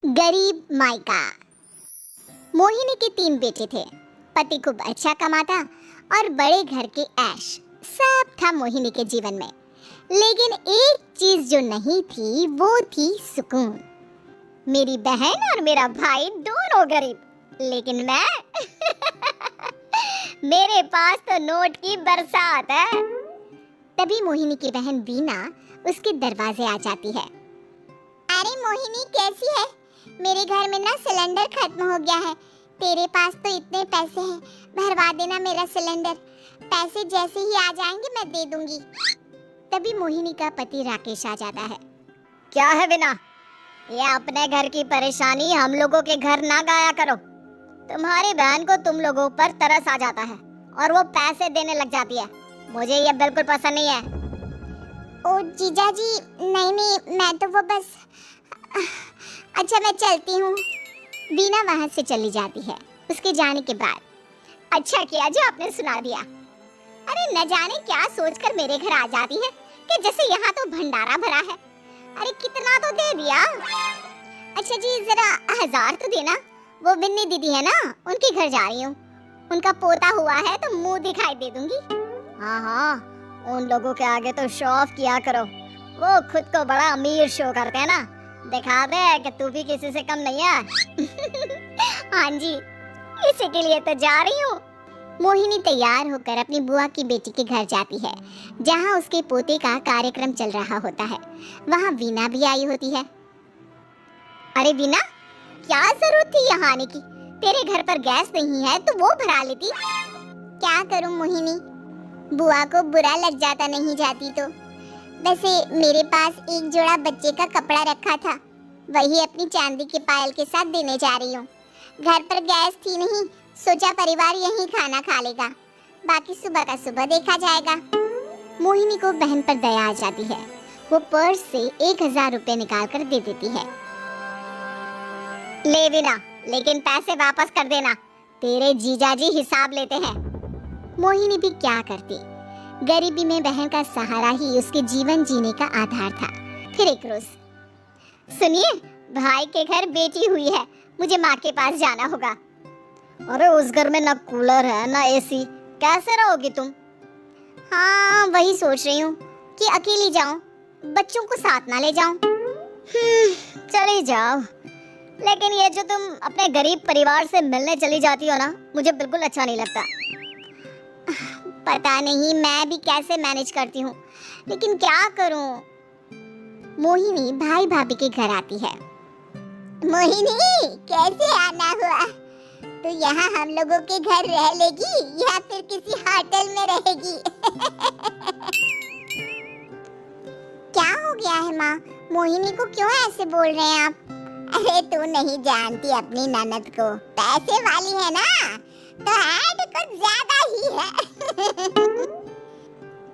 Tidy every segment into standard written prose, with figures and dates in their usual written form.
गरीब मायका। मोहिनी के 3 बेटे थे। पति खूब अच्छा कमाता और बड़े घर के ऐश सब था मोहिनी के जीवन में। लेकिन एक चीज जो नहीं थी वो थी सुकून। मेरी बहन और मेरा भाई दोनों गरीब, लेकिन मैं मेरे पास तो नोट की बरसात है। तभी मोहिनी की बहन वीना उसके दरवाजे आ जाती है। अरे मोहिनी, कैसी है? मेरे घर में ना सिलेंडर खत्म हो गया है। तेरे पास तो इतने पैसे हैं, भरवा देना मेरा सिलेंडर। पैसे जैसे ही आ जाएंगे मैं दे दूंगी। तभी मोहिनी का पति राकेश आ जाता है। क्या है वीना, ये अपने घर की परेशानी हम लोगों के घर ना गाया करो। तुम्हारी बहन को तुम लोगों पर तरस आ जाता है और वो पैसे देने लग जाती है। मुझे ये बिल्कुल पसंद नहीं है। ओ जीजा जी, नहीं, मैं तो वो बस अच्छा, मैं चलती हूँ। वीना वहाँ से चली जाती है। उसके जाने के बाद अच्छा किया जो आपने सुना दिया। अरे न जाने क्या सोचकर मेरे घर आ जाती है कि जैसे यहाँ तो भंडारा भरा है। अरे कितना तो दे दिया। अच्छा जी, जरा 1000 तो देना। वो बिन्नी दीदी है ना, उनके घर जा रही हूँ। उनका पोता हुआ है तो मुंह दिखाई दे दूंगी। हाँ, उन लोगों के आगे तो शो ऑफ किया करो। वो खुद को बड़ा अमीर शो करते हैं ना, दिखा दे कि तू भी किसी से कम नहीं है। हाँ जी, इसी के लिए तो जा रही हूँ। मोहिनी तैयार होकर अपनी बुआ की बेटी के घर जाती है, जहाँ उसके पोते का कार्यक्रम चल रहा होता है। वहाँ वीना भी आई होती है। अरे वीना, क्या जरूरत थी यहाँ आने की? तेरे घर पर गैस नहीं है तो वो भरा लेती। क्या करूँ मोहिनी, बुआ को बुरा लग जाता नहीं जाती तो। वैसे मेरे पास एक जोड़ा बच्चे का कपड़ा रखा था, वही अपनी चांदी के पायल के साथ देने जा रही हूँ। घर पर गैस थी नहीं, सोचा परिवार यहीं खाना खा लेगा, बाकी सुबह का सुबह देखा जाएगा। मोहिनी को बहन पर दया आ जाती है। वो पर्स से 1000 रुपए निकाल कर दे देती है। ले वीना, लेकिन पैसे वापस कर देना, तेरे जीजाजी हिसाब लेते हैं। मोहिनी भी क्या करती, गरीबी में बहन का सहारा ही उसके जीवन जीने का आधार था। फिर एक रोज, सुनिए, भाई के घर बेटी हुई है, मुझे माँ के पास जाना होगा। अरे उस घर में ना कूलर है ना एसी, कैसे रहोगी तुम? हाँ, वही सोच रही हूँ कि अकेली जाऊं, बच्चों को साथ ना ले जाऊं। चली जाओ, लेकिन ये जो तुम अपने गरीब परिवार से मिलने चली जाती हो ना, मुझे बिल्कुल अच्छा नहीं लगता। पता नहीं मैं भी कैसे मैनेज करती हूँ, लेकिन क्या करूँ। मोहिनी भाई भाभी के घर आती है। मोहिनी, कैसे आना हुआ? तो यहाँ हम लोगों के घर रह लेगी या फिर किसी होटल में रहेगी? क्या हो गया है माँ, मोहिनी को क्यों ऐसे बोल रहे हैं आप? अरे तू नहीं जानती अपनी ननद को, पैसे वाली है ना, तो ऐड कुछ ज्यादा ही है।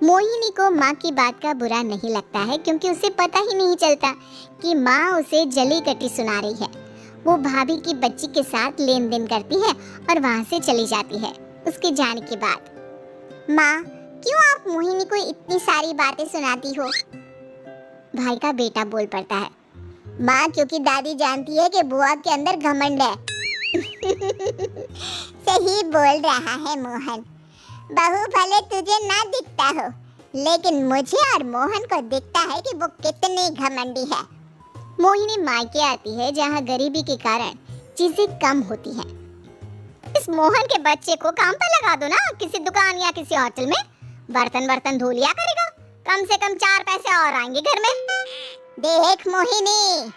मोहिनी को माँ की बात का बुरा नहीं लगता है, क्योंकि उसे पता ही नहीं चलता कि माँ उसे जली कटी सुना रही है। वो भाभी की बच्ची के साथ लेन देन करती है और वहाँ से चली जाती है। उसके जाने के बाद, माँ क्यों आप मोहिनी को इतनी सारी बातें सुनाती हो? भाई का बेटा बोल पड़ता है। माँ, क्योंकि दादी जानती है कि बुआ के अंदर घमंड है। सही बोल रहा है मोहन, बहू भले तुझे ना दिखता हो, लेकिन मुझे और मोहन को दिखता है कि वो कितनी घमंडी है। मोहिनी मायके आती है, जहाँ गरीबी के कारण चीजें कम होती हैं। इस मोहन के बच्चे को काम पर लगा दो ना, किसी दुकान या किसी होटल में, बर्तन धो लिया करेगा, कम से कम 4 पैसे और आएंगे घर में। देख मोहिनी,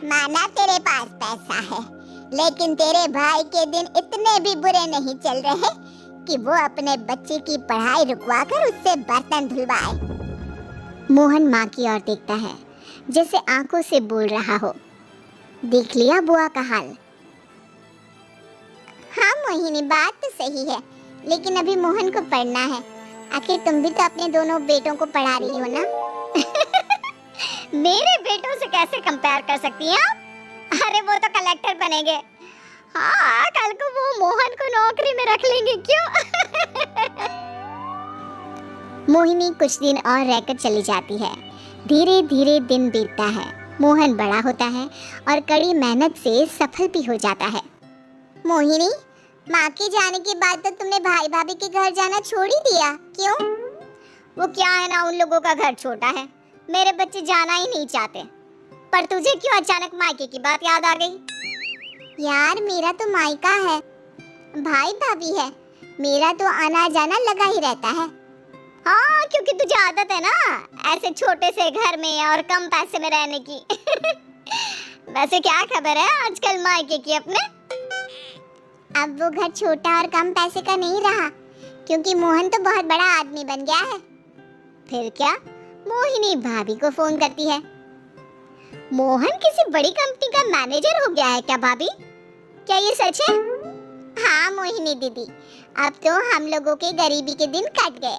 माना तेरे पास पैसा है, लेकिन तेरे भाई के दिन इतने भी बुरे नहीं चल रहे कि वो अपने बच्चे की पढ़ाई रुकवाकर उससे बर्तन धुलवाए। मोहन माँ की ओर देखता है, जैसे आंखों से बोल रहा हो, देख लिया बुआ का हाल। हाँ मोहिनी, बात तो सही है, लेकिन अभी मोहन को पढ़ना है। आखिर तुम भी तो अपने दोनों बेटों को पढ़ा रही हो ना। मेरे बेटों से कैसे कंपेयर कर सकती हैं आप? अरे वो तो कलेक्टर बनेंगे। हाँ, कल को वो मोहन को नौकरी में रख लेंगे, क्यों? मोहिनी कुछ दिन और रहकर चली जाती है। धीरे धीरे दिन बीतता है। मोहन बड़ा होता है और कड़ी मेहनत से सफल भी हो जाता है। मोहिनी, माँ के जाने के बाद तो तुमने भाई भाभी के घर जाना छोड़ ही दिया, क्यों? वो क्या है ना, उन लोगों का घर छोटा है, मेरे बच्चे जाना ही नहीं चाहते। पर तुझे क्यों अचानक मायके की बात याद आ गई? यार, मेरा तो मायका है, भाई भाभी है, मेरा तो आना जाना लगा ही रहता है। हाँ, क्योंकि तुझे आदत है ना ऐसे छोटे से घर में और कम पैसे में रहने की। वैसे क्या खबर है आजकल मायके की अपने? अब वो घर छोटा और कम पैसे का नहीं रहा, क्योंकि मोहन तो बहुत बड़ा आदमी बन गया है। फिर क्या? मोहिनी भाभी को फोन करती है। मोहन किसी बड़ी कंपनी का मैनेजर हो गया है क्या भाभी? क्या ये सच है? हाँ मोहिनी दीदी, अब तो हम लोगों के गरीबी के दिन कट गए।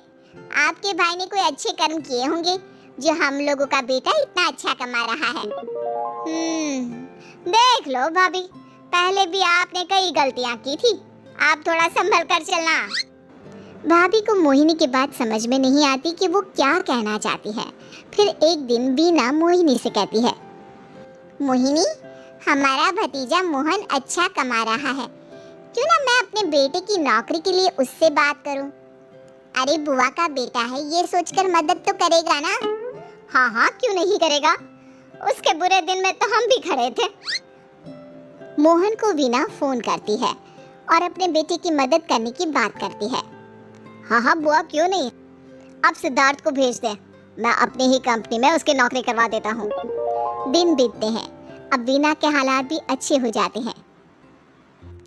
आपके भाई ने कोई अच्छे कर्म किए होंगे जो हम लोगों का बेटा इतना अच्छा कमा रहा है। देख लो भाभी, पहले भी आपने कई गलतियां की थी, आप थोड़ा संभल कर चलना। भाभी को मोहिनी की बात समझ में नहीं आती कि वो क्या कहना चाहती है। फिर एक दिन बीना मोहिनी से कहती है, मोहिनी, हमारा भतीजा मोहन अच्छा कमा रहा है, क्यों ना मैं अपने बेटे की नौकरी के लिए उससे बात करूं? अरे बुआ का बेटा है, ये सोचकर मदद तो करेगा ना? हाँ हाँ, क्यों नहीं करेगा, उसके बुरे दिन में तो हम भी खड़े थे। मोहन को वीना फोन करती है और अपने बेटे की मदद करने की बात करती है। हाँ हाँ बुआ, क्यों नहीं, अब सिद्धार्थ को भेज दे, मैं अपनी ही कंपनी में उसकी नौकरी करवा देता हूँ। दिन बीतते हैं, अब वीना के हालात भी अच्छे हो जाते हैं।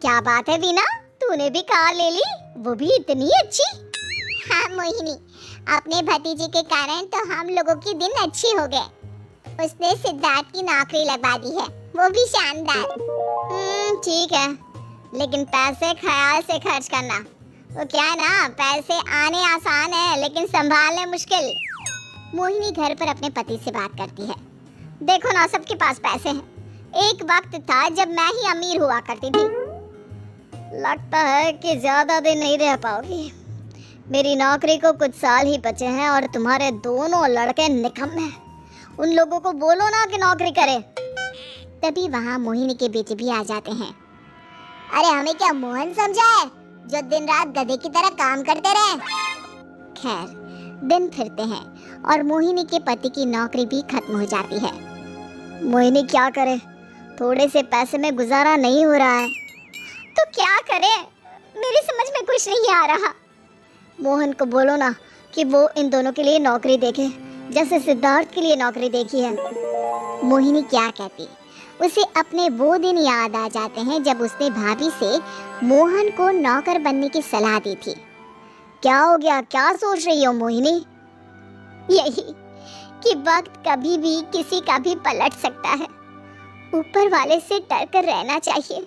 क्या बात है वीना, तूने भी कार ले ली, वो भी इतनी अच्छी? हाँ मोहिनी, अपने भतीजे के कारण तो हम लोगों के दिन अच्छे हो गए। उसने सिद्धार्थ की नौकरी लगवा दी है, वो भी शानदार। ठीक है, लेकिन पैसे ख्याल से खर्च करना। वो क्या है ना, पैसे आने आसान है लेकिन संभालने मुश्किल। मोहिनी घर पर अपने पति से बात करती है। देखो ना, सबके पास पैसे हैं, एक वक्त था जब मैं ही अमीर हुआ करती थी। लगता है कि ज्यादा दिन नहीं रह पाओगी, मेरी नौकरी को कुछ साल ही बचे हैं और तुम्हारे दोनों लड़के निकम्मे हैं, उन लोगों को बोलो ना कि नौकरी करे। तभी वहाँ मोहिनी के बेटे भी आ जाते हैं। अरे हमें क्या मोहन समझा है जो दिन रात गधे की तरह काम करते रहे? खैर, दिन फिरते हैं और मोहिनी के पति की नौकरी भी खत्म हो जाती है। मोहिनी क्या करे, थोड़े से पैसे में गुजारा नहीं हो रहा है, तो क्या करे, मेरी समझ में कुछ नहीं आ रहा। मोहन को बोलो ना कि वो इन दोनों के लिए नौकरी देखे, जैसे सिद्धार्थ के लिए नौकरी देखी है। मोहिनी क्या कहती, उसे अपने वो दिन याद आ जाते हैं जब उसने भाभी से मोहन को नौकर बनने की सलाह दी थी। क्या हो गया, क्या सोच रही हो मोहिनी? यही कि वक्त कभी भी किसी का भी पलट सकता है, ऊपर वाले से डर कर रहना चाहिए।